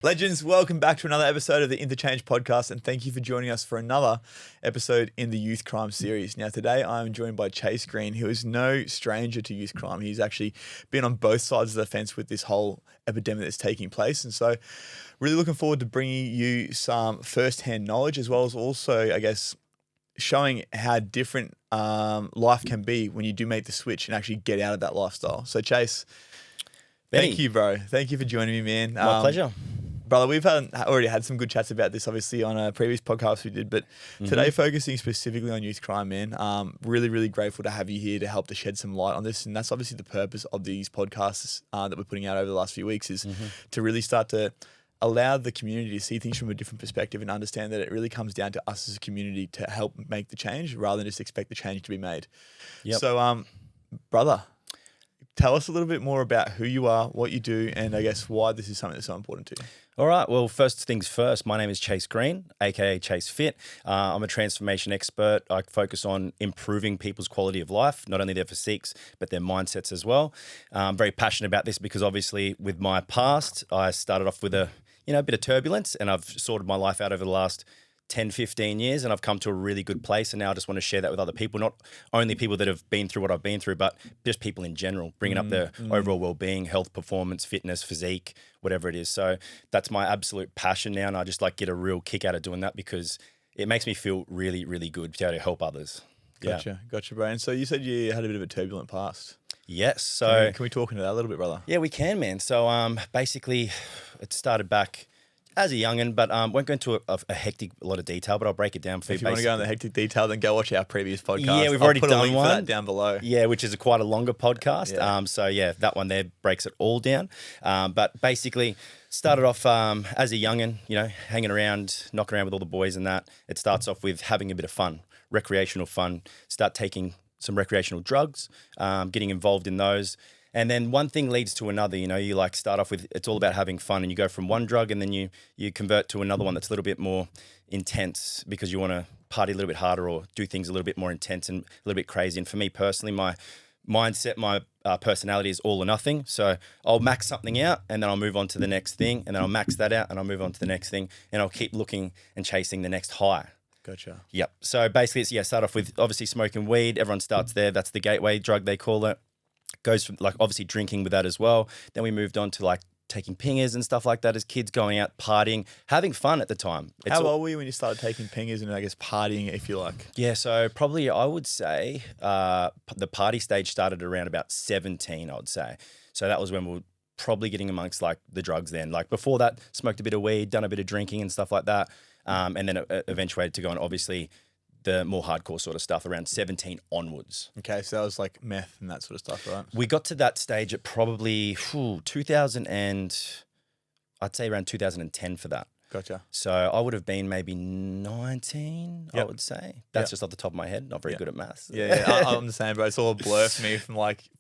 Legends, welcome back to another episode of the Interchange podcast, and thank you for joining us for another episode in the youth crime series. Now, today I am joined by Chayse Green, who is no stranger to youth crime. He's actually been on both sides of the fence with this whole epidemic that's taking place, and so really looking forward to bringing you some first-hand knowledge, as well as also, I guess, showing how different life can be when you do make the switch and actually get out of that lifestyle. So, Chayse, thank you, bro. Thank you for joining me, man. My pleasure. Brother, we've already had some good chats about this, obviously, on a previous podcast we did, but today focusing specifically on youth crime, man. Really, really grateful to have you here to help to shed some light on this, and that's obviously the purpose of these podcasts that we're putting out over the last few weeks is to really start to allow the community to see things from a different perspective and understand that it really comes down to us as a community to help make the change rather than just expect the change to be made. Yep. So, brother, tell us a little bit more about who you are, what you do, and I guess why this is something that's so important to you. All right. Well, first things first, my name is Chayse Green, aka Chayse Fit. I'm a transformation expert. I focus on improving people's quality of life, not only their physiques, but their mindsets as well. I'm very passionate about this because obviously with my past, I started off with a bit of turbulence, and I've sorted my life out over the last 10, 15 years, and I've come to a really good place, and now I just want to share that with other people, not only people that have been through what I've been through, but just people in general, bringing up their overall well-being, health, performance, fitness, physique, whatever it is. So that's my absolute passion now, and I just get a real kick out of doing that because it makes me feel really, really good to be able to help others. Gotcha, bro. And so you said you had a bit of a turbulent past. Yes. So can we talk into that a little bit, brother? Yeah, we can, man. So basically, it started back as a youngin', but won't go into a hectic lot of detail, but I'll break it down for you. If you want to go into hectic detail, then go watch our previous podcast. Yeah, we've already done a link one for that down below. Yeah, which is quite a longer podcast. Yeah. So yeah, that one there breaks it all down. But basically, started off as a youngin', hanging around, knocking around with all the boys and that. It starts off with having a bit of fun, recreational fun. Start taking some recreational drugs, getting involved in those. And then one thing leads to another, you start off with, it's all about having fun, and you go from one drug and then you convert to another one that's a little bit more intense because you want to party a little bit harder or do things a little bit more intense and a little bit crazy. And for me personally, my mindset, my personality is all or nothing. So I'll max something out and then I'll move on to the next thing, and then I'll max that out and I'll move on to the next thing, and I'll keep looking and chasing the next high. Gotcha. Yep. So basically it's, start off with obviously smoking weed. Everyone starts there. That's the gateway drug, they call it. Goes from obviously drinking with that as well. Then we moved on to taking pingers and stuff like that as kids, going out, partying, having fun at the time. How old were you when you started taking pingers and I guess partying, if you like? Yeah, so probably I would say the party stage started around about 17, I would say. So that was when we were probably getting amongst the drugs then. Before that, smoked a bit of weed, done a bit of drinking and stuff like that. And then it eventuated to go on obviously the more hardcore sort of stuff around 17 onwards. Okay, so that was meth and that sort of stuff, right? We got to that stage at probably 2000 I'd say around 2010 for that. Gotcha. So I would have been maybe 19, I would say. That's just off the top of my head. Not very good at maths. Yeah. I'm the same, bro. It's all a blur for me from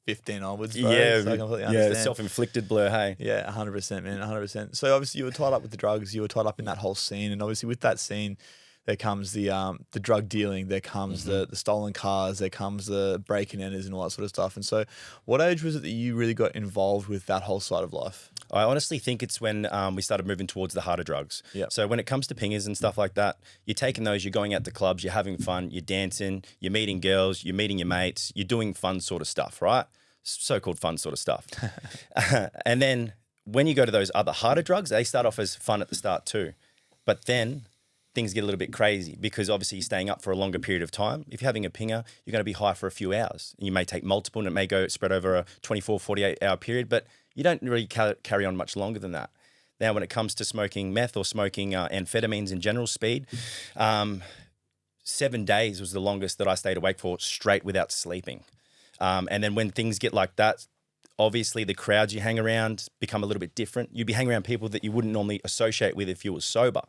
15 onwards, bro. Yeah, so I completely understand. Self-inflicted blur, hey? Yeah, 100%, man, 100%. So obviously you were tied up with the drugs. You were tied up in that whole scene. And obviously with that scene, there comes the drug dealing, there comes the stolen cars, there comes the break and enters and all that sort of stuff. And so what age was it that you really got involved with that whole side of life? I honestly think it's when we started moving towards the harder drugs. Yep. So when it comes to pingers and stuff like that, you're taking those, you're going out to clubs, you're having fun, you're dancing, you're meeting girls, you're meeting your mates, you're doing fun sort of stuff, right? So-called fun sort of stuff. And then when you go to those other harder drugs, they start off as fun at the start too. But then things get a little bit crazy because obviously you're staying up for a longer period of time. If you're having a pinger, you're going to be high for a few hours. You may take multiple and it may go spread over a 24, 48-hour period, but you don't really carry on much longer than that. Now, when it comes to smoking meth or smoking amphetamines in general speed, 7 days was the longest that I stayed awake for straight without sleeping. And then when things get like that, obviously the crowds you hang around become a little bit different. You'd be hanging around people that you wouldn't normally associate with if you were sober.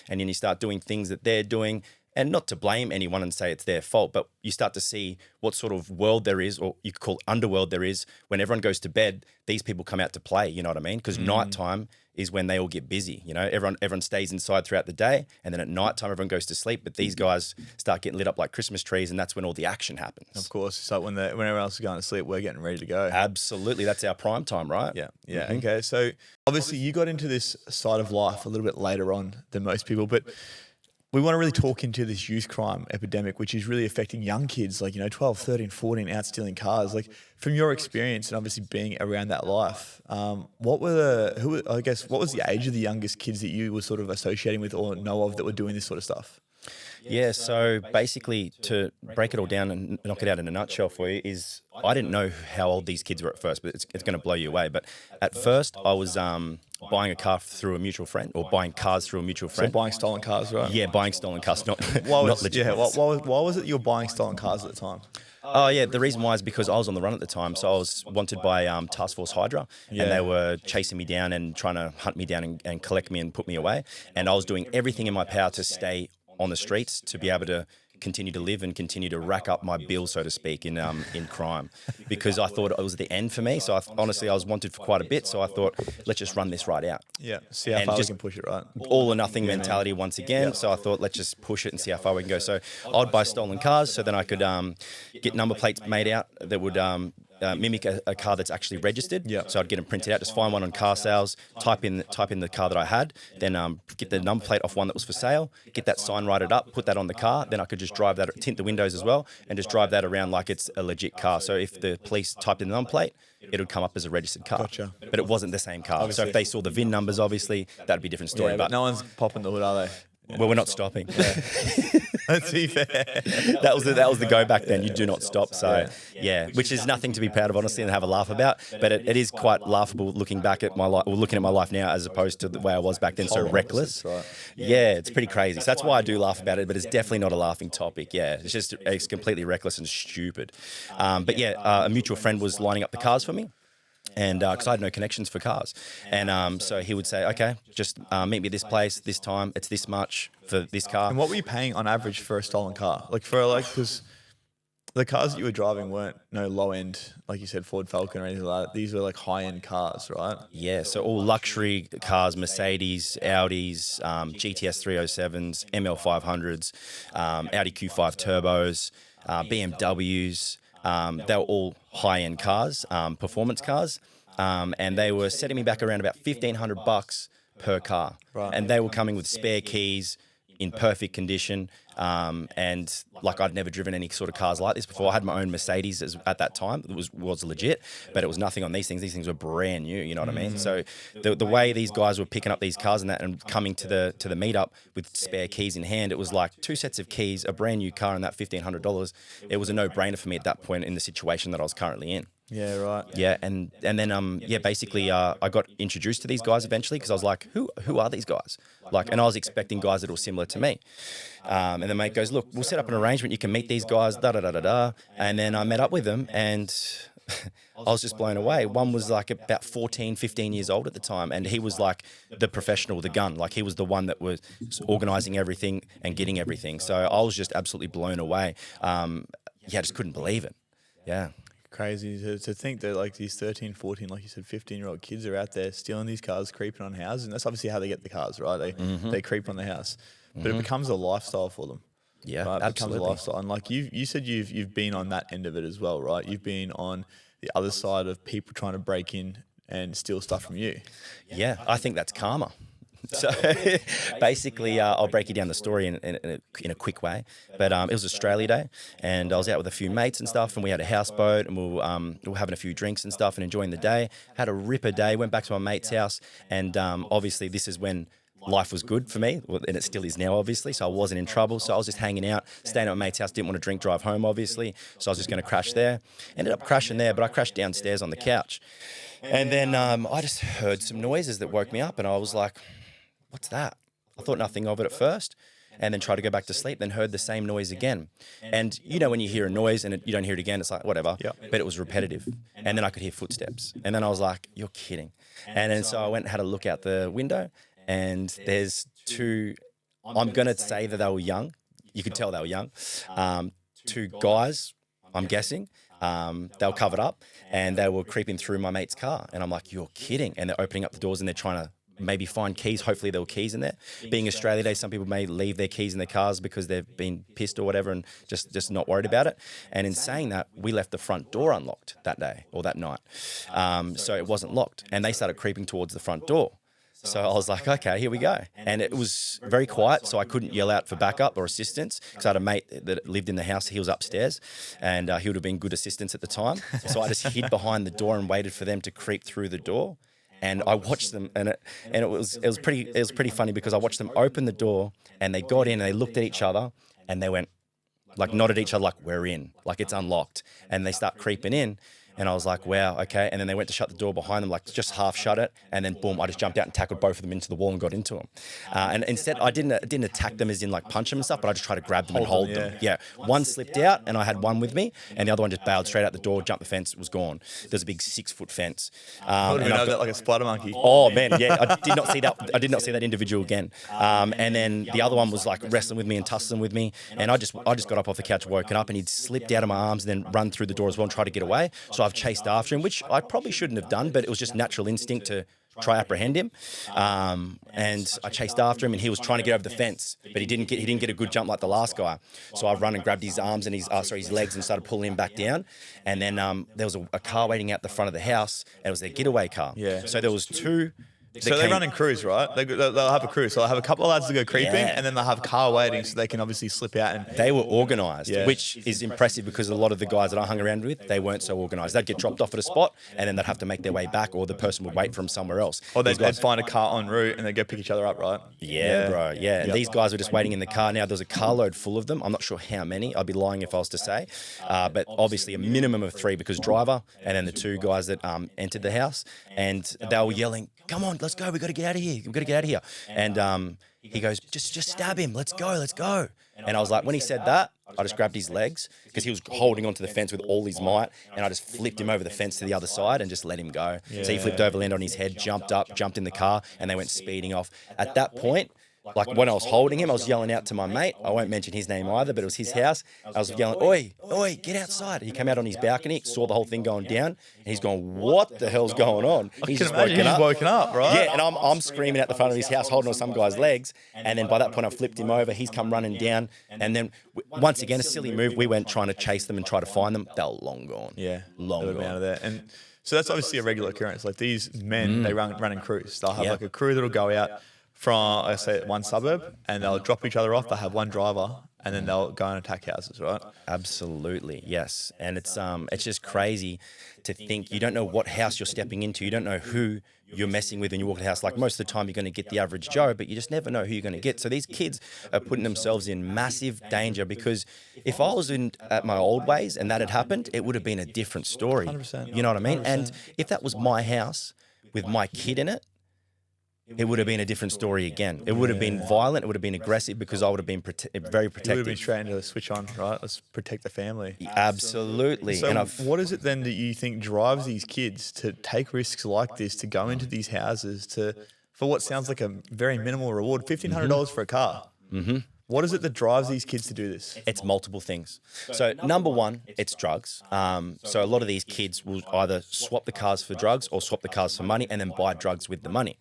And then you start doing things that they're doing, and not to blame anyone and say it's their fault, but you start to see what sort of world there is, or you could call underworld there is. When everyone goes to bed, these people come out to play, you know what I mean? Because nighttime is when they all get busy. You know, everyone stays inside throughout the day, and then at night time everyone goes to sleep. But these guys start getting lit up like Christmas trees, and that's when all the action happens. Of course, so when everyone else is going to sleep, we're getting ready to go. Absolutely, that's our prime time, right? Yeah. Okay, so obviously you got into this side of life a little bit later on than most people, but we want to really talk into this youth crime epidemic, which is really affecting young kids, like, 12, 13, 14, out stealing cars. Like, from your experience and obviously being around that life, what was the age of the youngest kids that you were sort of associating with or know of that were doing this sort of stuff? Yeah, so basically, to break it all down and knock it out in a nutshell for you, is I didn't know how old these kids were at first, but it's going to blow you away. But at first, I was buying a car through a mutual friend, or buying cars through a mutual friend. So buying stolen cars, right? Yeah, buying stolen cars, not legit. Yeah, why was it you were buying stolen cars at the time? Oh, yeah, the reason why is because I was on the run at the time. So I was wanted by Task Force Hydra, and they were chasing me down and trying to hunt me down and collect me and put me away. And I was doing everything in my power to stay on the streets to be able to continue to live and continue to rack up my bill, so to speak, in crime, because I thought it was the end for me. So honestly, I was wanted for quite a bit. So I thought, let's just run this right out. Yeah, see how far we can push it, right? All or nothing mentality once again. So I thought, let's just push it and see how far we can go. So I'd buy stolen cars, so then I could get number plates made out that would mimic a car that's actually registered. Yeah. So I'd get them printed out, just find one on car sales, type in the car that I had, then get the number plate off one that was for sale, get that sign righted up, put that on the car, then I could just drive that, tint the windows as well, and just drive that around like it's a legit car. So if the police typed in the number plate, it would come up as a registered car. Gotcha. But it wasn't the same car. So if they saw the VIN numbers, obviously, that'd be a different story. Yeah, but no one's popping the hood, are they? Well, we're not stopping. Let's be fair. That was the go back then. You do not stop. So yeah, which is nothing to be proud of, honestly, and have a laugh about. But it is quite laughable looking back at my life, or looking at my life now, as opposed to the way I was back then. So reckless. Right. Yeah, it's pretty crazy. So that's why I do laugh about it. But it's definitely not a laughing topic. Yeah, it's completely reckless and stupid. But yeah, a mutual friend was lining up the cars for me. And because I had no connections for cars. And so he would say, okay, just meet me at this place, this time, it's this much for this car. And what were you paying on average for a stolen car? Because the cars that you were driving weren't no low end, like you said, Ford Falcon or anything like that. These were like high end cars, right? Yeah, so all luxury cars, Mercedes, Audis, GTS 307s, ML 500s, Audi Q5 turbos, BMWs. They were all high-end cars, performance cars, and they were setting me back around about $1,500 per car. Right. And they were coming with spare keys in perfect condition, and like I'd never driven any sort of cars like this before. I had my own Mercedes at that time. It was legit, but it was nothing on these things. These things were brand new, you know what I mean? So the way these guys were picking up these cars and coming to the meetup with spare keys in hand, it was like 2 sets of keys, a brand new car, and that $1,500. It was a no-brainer for me at that point in the situation that I was currently in. Yeah, right. Yeah, and then basically I got introduced to these guys eventually, because I was like, who are these guys? And I was expecting guys that were similar to me. And the mate goes, look, we'll set up an arrangement. You can meet these guys, da-da-da-da-da. And then I met up with them, and I was just blown away. One was like about 14, 15 years old at the time, and he was like the professional, the gun. Like, he was the one that was organising everything and getting everything. So I was just absolutely blown away. I just couldn't believe it. Yeah. Crazy to think that like these 13, 14, like you said, 15-year-old kids are out there stealing these cars, creeping on houses. And that's obviously how they get the cars, right? They creep on the house. But it becomes a lifestyle for them. Yeah, right? It absolutely. becomes a lifestyle. And like you said, you've been on that end of it as well, right? You've been on the other side of people trying to break in and steal stuff from you. Yeah, I think that's karma. So basically, I'll break you down the story in a quick way. But it was Australia Day, and I was out with a few mates and stuff, and we had a houseboat, and we were having a few drinks and stuff and enjoying the day. Had a ripper day, went back to my mate's house, and obviously this is when life was good for me, and it still is now, obviously, so I wasn't in trouble. So I was just hanging out, staying at my mate's house, didn't want to drink, drive home, obviously, so I was just going to crash there. Ended up crashing there, but I crashed downstairs on the couch. And then I just heard some noises that woke me up, and I was like, what's that? I thought nothing of it at first, and then tried to go back to sleep, then heard the same noise again. And you know when you hear a noise and you don't hear it again, it's like, whatever. Yeah. But it was repetitive. And then I could hear footsteps. And then I was like, you're kidding. And then so I went and had a look out the window, and there's two, I'm going to say that they were young. You could tell they were young. Two guys, I'm guessing. They were covered up, and they were creeping through my mate's car. And I'm like, you're kidding. And they're opening up the doors, and they're trying to maybe find keys. Hopefully there were keys in there. Being Australia Day, some people may leave their keys in their cars because they've been pissed or whatever and just not worried about it. And in saying that, we left the front door unlocked that day or that night. So it wasn't locked. And they started creeping towards the front door. So I was like, okay, here we go. And it was very quiet, so I couldn't yell out for backup or assistance because I had a mate that lived in the house. He was upstairs, and he would have been good assistance at the time. So I just hid behind the door and waited for them to creep through the door. And I watched them, and it was pretty funny because I watched them open the door, and they got in and they looked at each other, and they went like nodded at each other like we're in, like it's unlocked, and they start creeping in. And I was like, wow, okay. And then they went to shut the door behind them, like just half shut it. And then boom, I just jumped out and tackled both of them into the wall and got into them. And instead, I didn't attack them as in like punch them and stuff, but I just tried to grab them and hold them. Yeah. One slipped out and I had one with me, and the other one just bailed straight out the door, jumped the fence, was gone. There's a big 6-foot fence. How did we know that like a spider monkey? Oh man, yeah. I did not see that. I did not see that individual again. And then the other one was like wrestling with me and tussling with me. And I just got up off the couch, woken up, and he'd slipped out of my arms and then run through the door as well and try to get away. So I've chased after him, which I probably shouldn't have done, but it was just natural instinct to try apprehend him. And I chased after him, and he was trying to get over the fence, but he didn't get a good jump like the last guy. So I run and grabbed his arms and his legs and started pulling him back down. And then there was a car waiting out the front of the house, and it was their getaway car. Yeah. So there was two. So they run in crews, right? They'll have a crew. So they'll have a couple of lads to go creeping, and then they'll have a car waiting so they can obviously slip out. And they were organised, which is impressive because a lot of the guys that I hung around with, they weren't so organised. They'd get dropped off at a spot, and then they'd have to make their way back, or the person would wait for them somewhere else. Or they'd find a car en route, and they'd go pick each other up, right? Yeah, bro, yeah. And these guys were just waiting in the car. Now, there was a carload full of them. I'm not sure how many. I'd be lying if I was to say. But obviously a minimum of 3 because driver and then the 2 guys that entered the house. And they were yelling, come on, let's go. We've got to get out of here. We've got to get out of here. And he goes, just stab him. Let's go. And I was like, when he said that, I just grabbed his legs because he was holding onto the fence with all his might. And I just flipped him over the fence to the other side and just let him go. So he flipped over, landed on his head, jumped up, jumped in the car, and they went speeding off. At that point, like when I was holding him, I was yelling out to my mate. I won't mention his name either, but it was his house. I was yelling, oi, get outside. He came out on his balcony, saw the whole thing going down, and he's going, what the hell's going on? He's just woken up, right? Yeah, and I'm screaming at the front of his house, holding on some guy's legs. And then by that point, I flipped him over. He's come running down. And then once again, a silly move. We went trying to chase them and try to find them. They were long gone. Yeah, long gone. Out of there. And so that's obviously a regular occurrence. Like these men, they run in crews. They'll have like a crew that'll go out from, I say, one suburb, and they'll drop each other off. They'll have one driver, and then they'll go and attack houses, right? Absolutely, yes. And it's just crazy to think you don't know what house you're stepping into. You don't know who you're messing with when you walk in the house. Like most of the time, you're going to get the average Joe, but you just never know who you're going to get. So these kids are putting themselves in massive danger because if I was at my old ways and that had happened, it would have been a different story. 100%. You know what I mean? 100%. And if that was my house with my kid in it, it would have been a different story again. It would have been violent. It would have been aggressive because I would have been very protective. You would have been straight into the switch on, right? Let's protect the family. Absolutely. So what is it then that you think drives these kids to take risks like this, to go into these houses for what sounds like a very minimal reward, $1,500 for a car? Mm-hmm. What is it that drives these kids to do this? It's multiple things. So number one, it's drugs. So a lot of these kids will either swap the cars for drugs or swap the cars for money and then buy drugs with the money.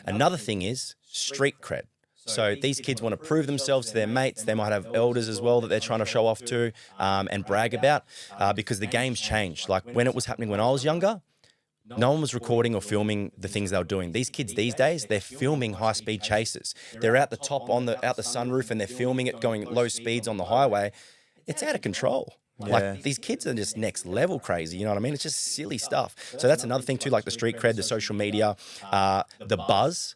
Another thing is street cred. So these kids want to prove themselves to their mates. They might have elders as well that they're trying to show off to and brag about because the game's changed. Like when it was happening when I was younger, no one was recording or filming the things they were doing. These kids these days, they're filming high-speed chases. They're out the top out the sunroof and they're filming it going low speeds on the highway. It's out of control. Yeah. Like these kids are just next level crazy. You know what I mean? It's just silly stuff. So that's another thing too, like the street cred, the social media, the buzz.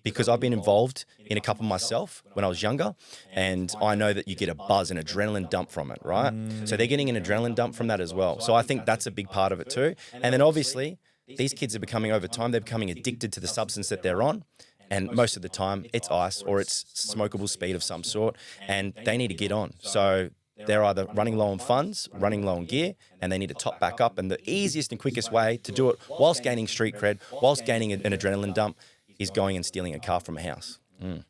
Because I've been involved in a couple myself when I was younger, and I know that you get a buzz, an adrenaline dump from it, right? So they're getting an adrenaline dump from that as well. So I think that's a big part of it too. And then obviously, these kids are becoming, over time, they're becoming addicted to the substance that they're on. And most of the time, it's ice or it's smokable speed of some sort, and they need to get on. So they're either running low on funds, running low on gear, and they need to top back up. And the easiest and quickest way to do it whilst gaining street cred, whilst gaining an adrenaline dump, is going and stealing a car from a house.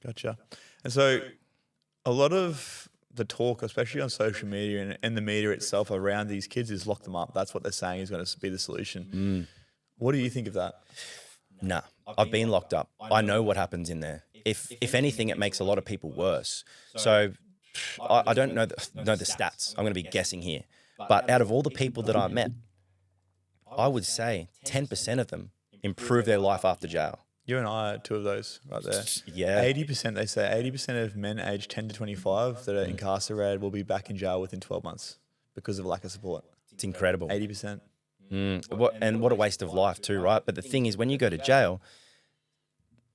Gotcha. And so a lot of the talk, especially on social media and the media itself around these kids, is lock them up. That's what they're saying is going to be the solution. What do you think of that? Nah, I've been locked up. I know what happens in there. If anything, it makes a lot of people worse. So I don't know the stats. I'm going to be guessing here. But out of all the people that I met, I would say 10% of them improve their life after jail. You and I are two of those right there. Yeah. 80%, they say 80% of men aged 10 to 25 that are incarcerated will be back in jail within 12 months because of lack of support. It's incredible. 80%. What a waste of life too, right? But the thing is, when you go to jail,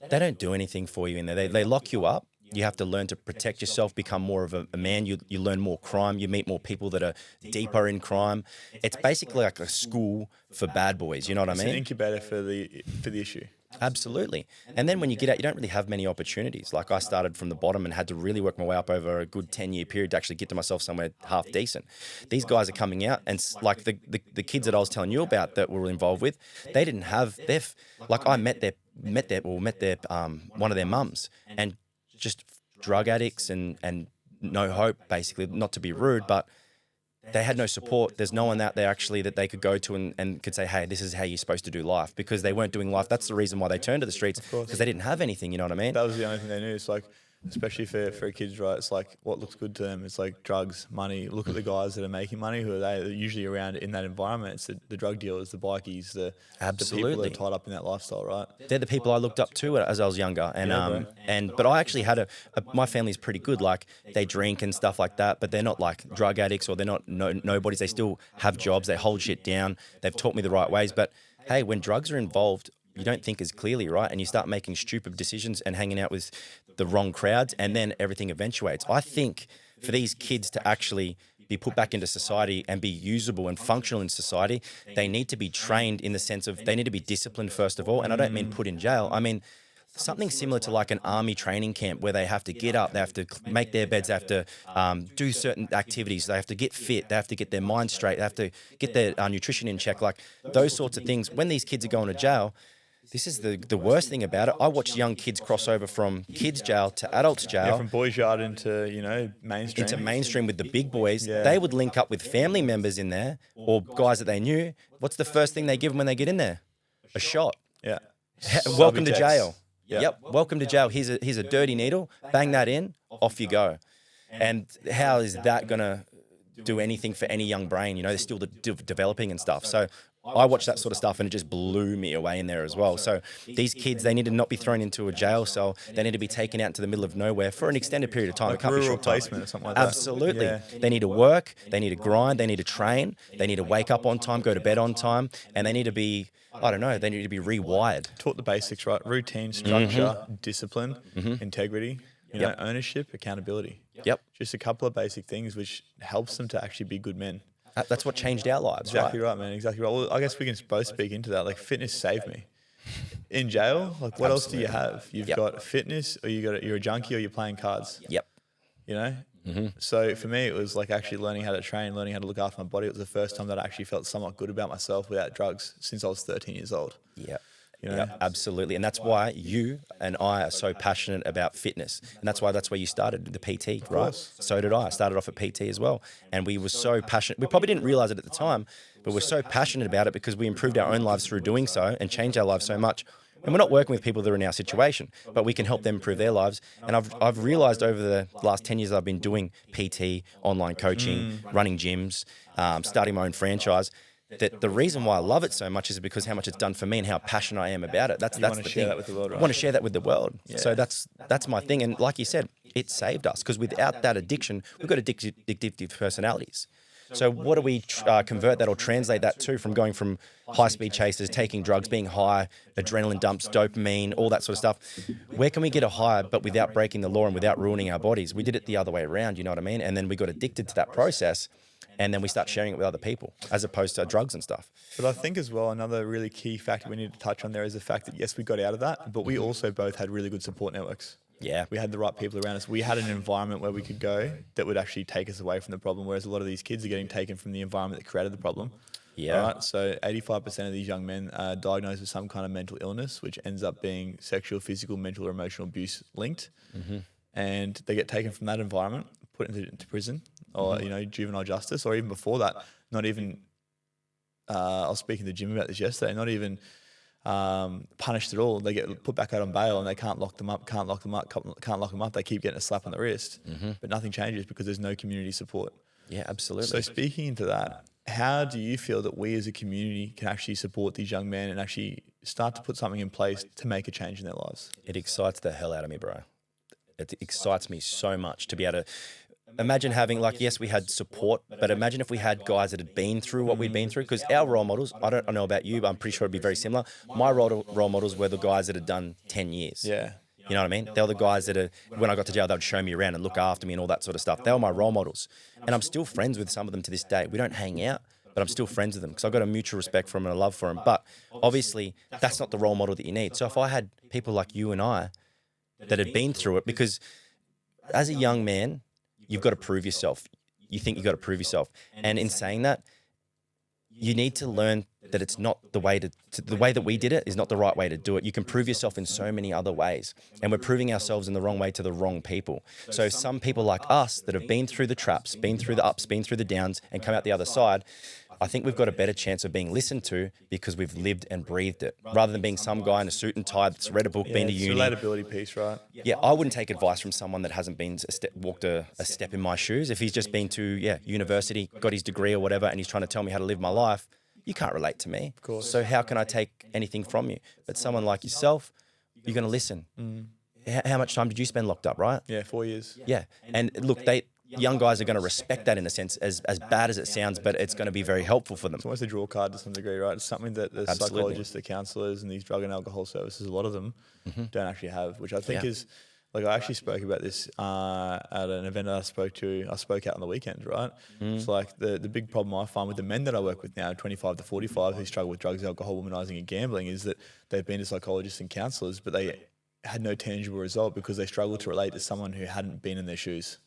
they don't do anything for you in there. They lock you up. You have to learn to protect yourself, become more of a man. You learn more crime. You meet more people that are deeper in crime. It's basically like a school for bad boys. You know what I mean? It's an incubator for the issue. Absolutely. And then when you get out, you don't really have many opportunities. Like I started from the bottom and had to really work my way up over a good 10-year period to actually get to myself somewhere half decent. These guys are coming out and like the kids that I was telling you about that we were involved with, they didn't have like I met their one of their mums, and just drug addicts and no hope, basically, not to be rude, but they had no support. There's no one out there actually that they could go to and could say, hey, this is how you're supposed to do life, because they weren't doing life. That's the reason why they turned to the streets, because they didn't have anything, you know what I mean? That was the only thing they knew. It's like, especially for kids, right? It's like what looks good to them. It's like drugs, money. Look at the guys that are making money, who are they? They're usually around in that environment. It's the drug dealers, the bikies, the people that are tied up in that lifestyle, right? They're the people I looked up to as I was younger. And but I actually had my family's pretty good. Like they drink and stuff like that, but they're not like drug addicts, or they're not nobodies. They still have jobs. They hold shit down. They've taught me the right ways. But hey, when drugs are involved, you don't think as clearly, right? And you start making stupid decisions and hanging out with the wrong crowds, and then everything eventuates. I think for these kids to actually be put back into society and be usable and functional in society, they need to be trained in the sense of they need to be disciplined first of all. And I don't mean put in jail. I mean something similar to like an army training camp, where they have to get up, they have to make their beds, they have to do certain activities, they have to get fit, they have to get their mind straight, they have to get their nutrition in check, like those sorts of things. When these kids are going to jail, this is the worst thing about it. I watch young kids cross over from kids jail to adults jail. Yeah, from boys yard into, mainstream. Into mainstream with the big boys. Yeah. They would link up with family members in there or guys that they knew. What's the first thing they give them when they get in there? A shot. Yeah. Welcome to jail. Yep. Welcome to jail. Here's a dirty needle. Bang that in. Off you go. And how is that going to do anything for any young brain? They're still developing and stuff. So I watched that sort of stuff and it just blew me away in there as well. So these kids, they need to not be thrown into a jail cell. They need to be taken out into the middle of nowhere for an extended period of time. Like rural placement or something like that. Absolutely. Yeah. They need to work. They need to grind. They need to train. They need to wake up on time, go to bed on time. And they need to be, they need to be rewired. Taught the basics, right? Routine, structure, discipline, integrity, ownership, accountability. Yep. Just a couple of basic things which helps them to actually be good men. That's what changed our lives, exactly right, man. Exactly right. Well, I guess we can both speak into that. Like fitness saved me. In jail, like what else do you have? You've got fitness, or you're a junkie, or you're playing cards. Yep. So for me, it was like actually learning how to train, learning how to look after my body. It was the first time that I actually felt somewhat good about myself without drugs since I was 13 years old. Yeah. Yeah, absolutely. And that's why you and I are so passionate about fitness. And that's where you started, the PT, right? So did I. I started off at PT as well. And we were so passionate. We probably didn't realize it at the time, but we're so passionate about it because we improved our own lives through doing so and changed our lives so much. And we're not working with people that are in our situation, but we can help them improve their lives. And I've realized over the last 10 years I've been doing PT, online coaching, running gyms, starting my own franchise, that the reason why I love it so much is because how much it's done for me and how passionate I am about it. That's the thing. That with the world, right? I want to share that with the world. Yeah. So that's my thing. And like you said, it saved us, because without that addiction, we've got addictive personalities. So what do we convert that or translate that to, from going from high-speed chasers, taking drugs, being high, adrenaline dumps, dopamine, all that sort of stuff? Where can we get a high but without breaking the law and without ruining our bodies? We did it the other way around, you know what I mean? And then we got addicted to that process. And then we start sharing it with other people as opposed to drugs and stuff. But I think as well, another really key factor we need to touch on there is the fact that, yes, we got out of that, but we also both had really good support networks. Yeah. We had the right people around us. We had an environment where we could go that would actually take us away from the problem, whereas a lot of these kids are getting taken from the environment that created the problem. Yeah. Right? So 85% of these young men are diagnosed with some kind of mental illness, which ends up being sexual, physical, mental, or emotional abuse linked. And they get taken from that environment, put into prison, or juvenile justice, or even before that, not even. I was speaking to Jim about this yesterday. Not even punished at all. They get put back out on bail and they can't lock them up, can't lock them up. They keep getting a slap on the wrist, but nothing changes because there's no community support. Yeah, absolutely. So speaking into that, how do you feel that we as a community can actually support these young men and actually start to put something in place to make a change in their lives? It excites the hell out of me, bro. It excites me so much to be able to imagine having, like, yes, we had support, but imagine if we had guys that had been through what we'd been through. Because our role models, I don't know about you, but I'm pretty sure it'd be very similar. My role models were the guys that had done 10 years. Yeah. You know what I mean? They were the guys that when I got to jail, they would show me around and look after me and all that sort of stuff. They were my role models. And I'm still friends with some of them to this day. We don't hang out, but I'm still friends with them because I've got a mutual respect for them and a love for them. But obviously, that's not the role model that you need. So if I had people like you and I that had been through it, because as a young man, you've got to prove yourself. You think you've got to prove yourself. And in saying that, you need to learn that it's not the way the way that we did it is not the right way to do it. You can prove yourself in so many other ways. And we're proving ourselves in the wrong way to the wrong people. So some people like us that have been through the traps, been through the ups, been through the downs, and come out the other side, I think we've got a better chance of being listened to because we've lived and breathed it, rather than being some guy in a suit and tie that's read a book, been to uni. It's a relatability piece, right? Yeah, I wouldn't take advice from someone that hasn't been walked a step in my shoes. If he's just been to university, got his degree or whatever, and he's trying to tell me how to live my life, you can't relate to me. Of course. So how can I take anything from you? But someone like yourself, you're going to listen. How much time did you spend locked up, right? Yeah, 4 years. Yeah. And look, young guys are going to respect that in a sense, as bad as it sounds, but it's going to be very helpful for them. It's almost a draw card to some degree, right? It's something that the Absolutely. psychologists, the counsellors, and these drug and alcohol services, a lot of them don't actually have, which I think is, like, I actually spoke about this at an event that I spoke out on the weekend, right? It's like the big problem I find with the men that I work with now, 25 to 45, who struggle with drugs, alcohol, womanizing, and gambling, is that they've been to psychologists and counsellors, but they had no tangible result because they struggle to relate to someone who hadn't been in their shoes.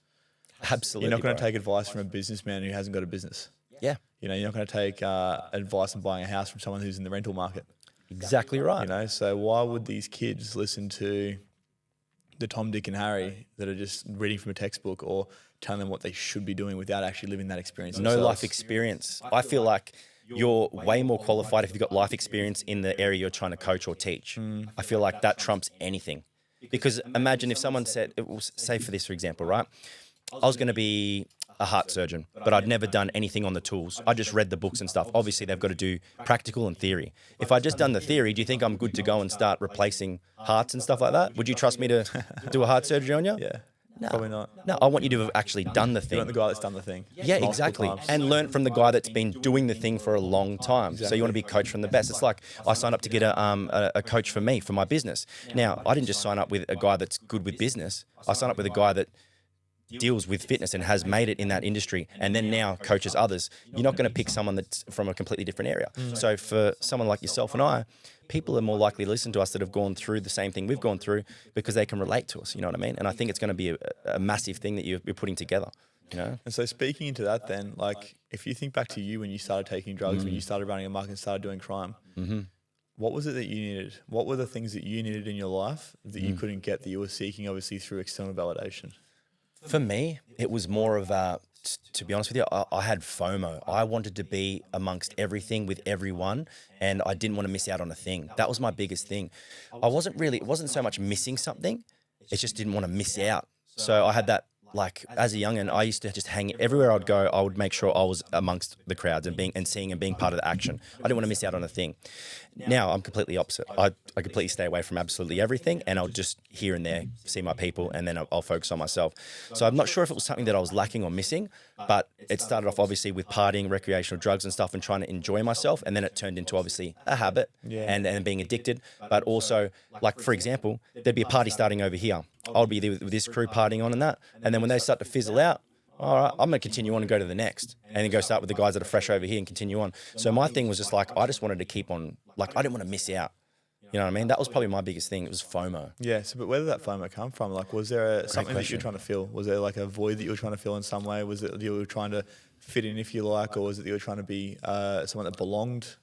Absolutely. You're not going to take advice from a businessman who hasn't got a business. Yeah. You know, you're not going to take advice on buying a house from someone who's in the rental market. Exactly right. You know, so why would these kids listen to the Tom, Dick and Harry that are just reading from a textbook or telling them what they should be doing without actually living that experience No themselves? life experience. I feel like you're way more qualified if you've got life experience in the area you're trying to coach or teach. I feel like that trumps anything. Because imagine if someone said, say for this, for example, right? I was going to be a heart surgeon, but I'd never done anything on the tools. I just read the books and stuff. Obviously, they've got to do practical and theory. If I just done the theory, do you think I'm good to go and start replacing hearts and stuff like that? Would you trust me to do a heart surgery on you? Yeah. No. Probably not. No, I want you to have actually done the You thing. want the guy that's done the thing. Yeah, multiple exactly. times. And learn from the guy that's been doing the thing for a long time. So you want to be coached from the best. It's like I signed up to get a coach for me, for my business. Now, I didn't just sign up with a guy that's good with business. I signed up with a guy that deals with fitness and has made it in that industry and then now coaches others. You're not going to pick someone that's from a completely different area. So for someone like yourself and I, people are more likely to listen to us that have gone through the same thing we've gone through because they can relate to us, you know what I mean? And I think it's going to be a massive thing that you're putting together, you know? And so speaking into that then, like, if you think back to you when you started taking drugs, when you started running a market and started doing crime, what was it that you needed? What were the things that you needed in your life that you couldn't get, that you were seeking, obviously, through external validation? For me, it was more of to be honest with you, I had FOMO. I wanted to be amongst everything with everyone, and I didn't want to miss out on a thing. That was my biggest thing. It wasn't so much missing something, it just didn't want to miss out. So I had that, like, as a youngin', I used to just hang everywhere I'd go. I would make sure I was amongst the crowds and seeing and being part of the action. I didn't want to miss out on a thing. Now I'm completely opposite. I completely stay away from absolutely everything, and I'll just here and there see my people, and then I'll focus on myself. So I'm not sure if it was something that I was lacking or missing, but it started off obviously with partying, recreational drugs and stuff, and trying to enjoy myself, and then it turned into obviously a habit and being addicted. But also, like, for example, there'd be a party starting over here. I'll be there with this crew partying on and that, and then when they start to fizzle out, all right, I'm going to continue on and go to the next, and then go start with the guys that are fresh over here and continue on. So my thing was just like, I just wanted to keep on, like, I didn't want to miss out. You know what I mean? That was probably my biggest thing. It was FOMO. Yeah, so but where did that FOMO come from? Like, was there something that you were trying to fill? Was there like a void that you were trying to fill in some way? Was it you were trying to fit in, if you like, or was it you were trying to be someone that belonged?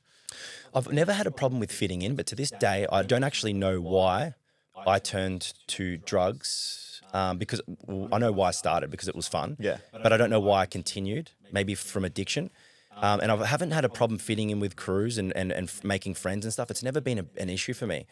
I've never had a problem with fitting in, but to this day, I don't actually know why I turned to drugs. Because I know why I started, because it was fun. Yeah. But I don't know why I continued, maybe from addiction. And I haven't had a problem fitting in with crews and making friends and stuff. It's never been an issue for me.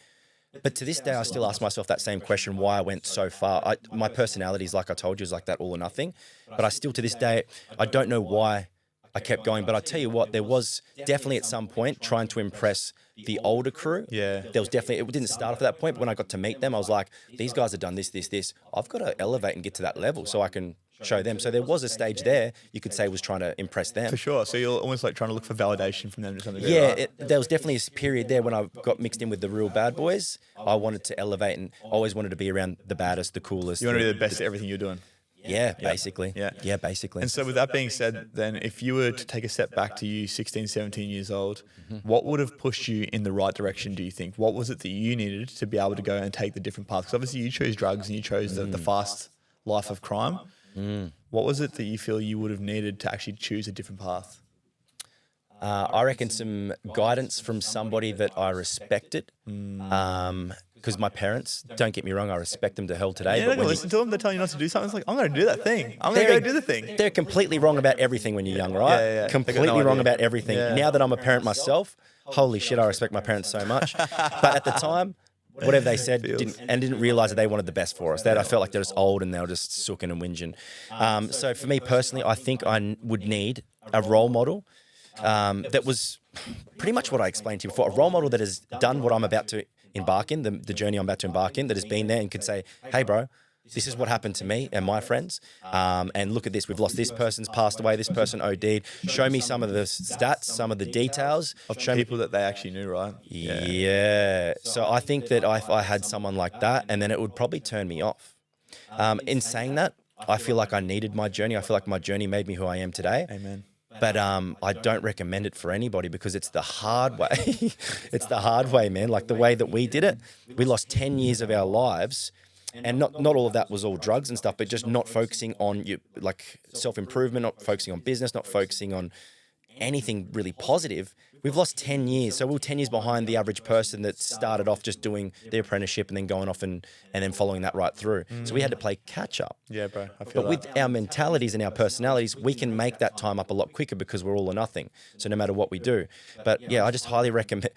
But to this day, I still ask myself that same question, why I went so far. My personality is, like I told you, is like that all or nothing. But I still, to this day, I don't know why I kept going. But I tell you what, there was definitely at some point trying to impress the older crew. Yeah. There was definitely, it didn't start off at that point, but when I got to meet them, I was like, these guys have done this, this, this. I've got to elevate and get to that level so I can show them. So there was a stage there, you could say, was trying to impress them. For sure. So you're almost like trying to look for validation from them to something. Yeah, right? there was definitely a period there when I got mixed in with the real bad boys. I wanted to elevate and always wanted to be around the baddest, the coolest. You want to be the best at everything you're doing. Yeah, basically. Yeah. Basically. And so with that being said, then if you were to take a step back to you 16, 17 years old, what would have pushed you in the right direction, do you think? What was it that you needed to be able to go and take the different paths? Because obviously you chose drugs and you chose the fast life of crime. What was it that you feel you would have needed to actually choose a different path? I reckon some guidance from somebody that I respected. Because my parents, don't get me wrong, I respect them to hell today. Yeah, but when listen to them, they're telling you not to do something. It's like, I'm going to do that thing. I'm going to go do the thing. They're completely wrong about everything when you're young, right? Yeah. Completely no wrong idea. about everything. Yeah. Now that I'm a parent myself, holy shit, I respect my parents so much. But at the time, whatever they said, didn't realize that they wanted the best for us. That I felt like they're just old and they were just sooking and whinging. So for me personally, I think I would need a role model that was pretty much what I explained to you before. A role model that has done what I'm about to embark in, the journey I'm about to embark in, that has been there and could say, hey, bro, this is what happened to me and my friends. And look at this. We've lost this person's passed away. This person OD'd. Show me some of the stats, some of the details. Of people that they actually knew, right? Yeah. So I think that if I had someone like that, and then it would probably turn me off. In saying that, I feel like I needed my journey. I feel like my journey made me who I am today. Amen. But I don't recommend it for anybody because it's the hard way. It's the hard way, man. Like the way that we did it, we lost 10 years of our lives. And not all of that was all drugs and stuff, but just not focusing on like self-improvement, not focusing on business, not focusing on anything really positive. We've lost 10 years. So we're 10 years behind the average person that started off just doing the apprenticeship and then going off and then following that right through. So we had to play catch up. Yeah, bro. I feel But with our mentalities and our personalities, we can make that time up a lot quicker because we're all or nothing. So no matter what we do. But yeah, I just highly recommend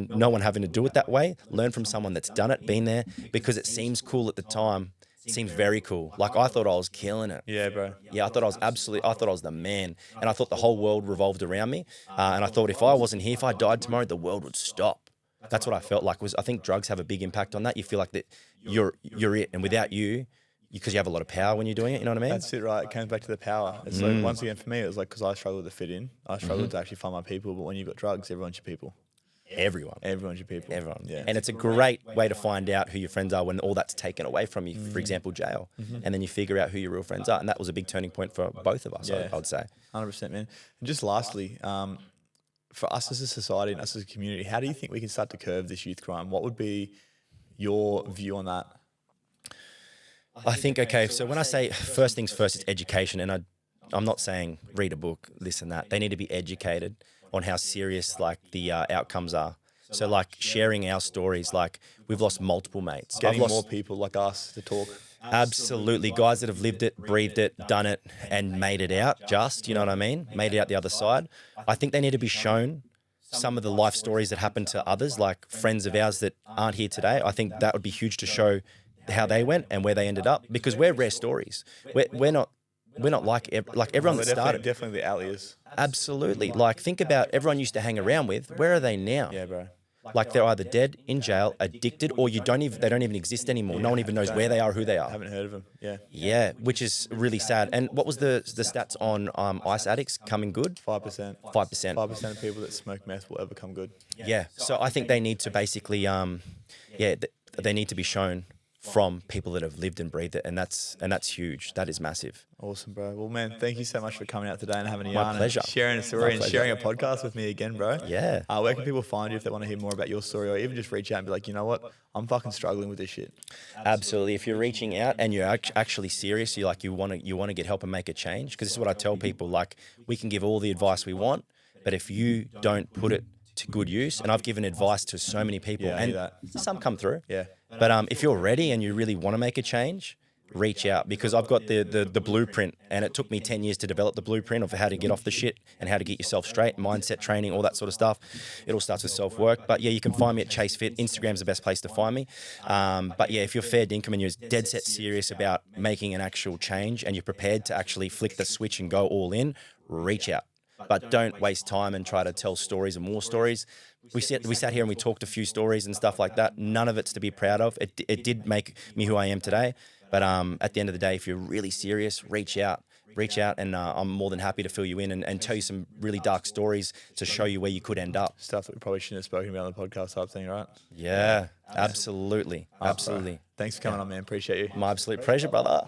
no one having to do it that way. Learn from someone that's done it, been there, because it seems cool at the time. It seems very cool. Like I thought I was killing it. Yeah, bro. Yeah, I thought I was the man. And I thought the whole world revolved around me. And I thought if I wasn't here, if I died tomorrow, the world would stop. That's what I felt like. I think drugs have a big impact on that. You feel like that you're it. And without you, because you have a lot of power when you're doing it, you know what I mean? That's it, right? It comes back to the power. It's like, once again, for me, it was like, because I struggled to fit in. I struggled to actually find my people. But when you've got drugs, everyone's your people. Everyone's your people. Everyone. Yeah. And it's a great way to find out who your friends are when all that's taken away from you, for example, jail. And then you figure out who your real friends are. And that was a big turning point for both of us, I would say. 100%, man. And just lastly, for us as a society and us as a community, how do you think we can start to curb this youth crime? What would be your view on that? I think, okay, so when I say first things first, it's education. And I'm not saying read a book, this and that. They need to be educated on how serious like the outcomes are. So like sharing our stories, like we've lost multiple mates. Getting I've lost more people like us to talk. Absolutely. Guys that have lived it, breathed it, done it, and made it out you know what I mean? Made it out the other side. I think they need to be shown some of the life stories that happened to others, like friends of ours that aren't here today. I think that would be huge to show how they went and where they ended up, because we're rare stories. We're not like everyone that started. Definitely the outliers. Absolutely. Like think about everyone used to hang around with. Where are they now? Yeah, bro. Like they're either dead, in jail, addicted, or they don't even exist anymore. No one even knows where they are, who they are. I haven't heard of them. Yeah. Yeah, which is really sad. And what was the stats on ice addicts coming good? 5%. 5%. 5% of people that smoke meth will ever come good. Yeah. So I think they need to basically, they need to be shown from people that have lived and breathed it, and that's huge. That is massive. Awesome, bro. Well, man, thank you so much for coming out today and having a My yarn pleasure. and sharing a story and sharing a podcast with me again, bro. Yeah. Where can people find you if they want to hear more about your story, or even just reach out and be like, you know what, I'm fucking struggling with this shit. Absolutely. If you're reaching out and you're actually serious, you want to get help and make a change, because this is what I tell people. Like, we can give all the advice we want, but if you don't put it to good use, and I've given advice to so many people, Yeah, I and hear that. some come through. Yeah. But if you're ready and you really want to make a change, reach out, because I've got the blueprint, and it took me 10 years to develop the blueprint of how to get off the shit and how to get yourself straight, mindset training, all that sort of stuff. It all starts with self-work. But yeah, you can find me at Chayse Fit. Instagram's the best place to find me. But yeah, if you're fair dinkum and you're dead set serious about making an actual change and you're prepared to actually flick the switch and go all in, reach out. But don't waste time and try to tell stories and more stories. We sat here and we talked a few stories and stuff like that. None of it's to be proud of. It did make me who I am today. But at the end of the day, if you're really serious, reach out, and I'm more than happy to fill you in and tell you some really dark stories to show you where you could end up. Stuff that we probably shouldn't have spoken about on the podcast type thing, right? Yeah, absolutely. Thanks for coming on, man. Appreciate you. My absolute pleasure, brother.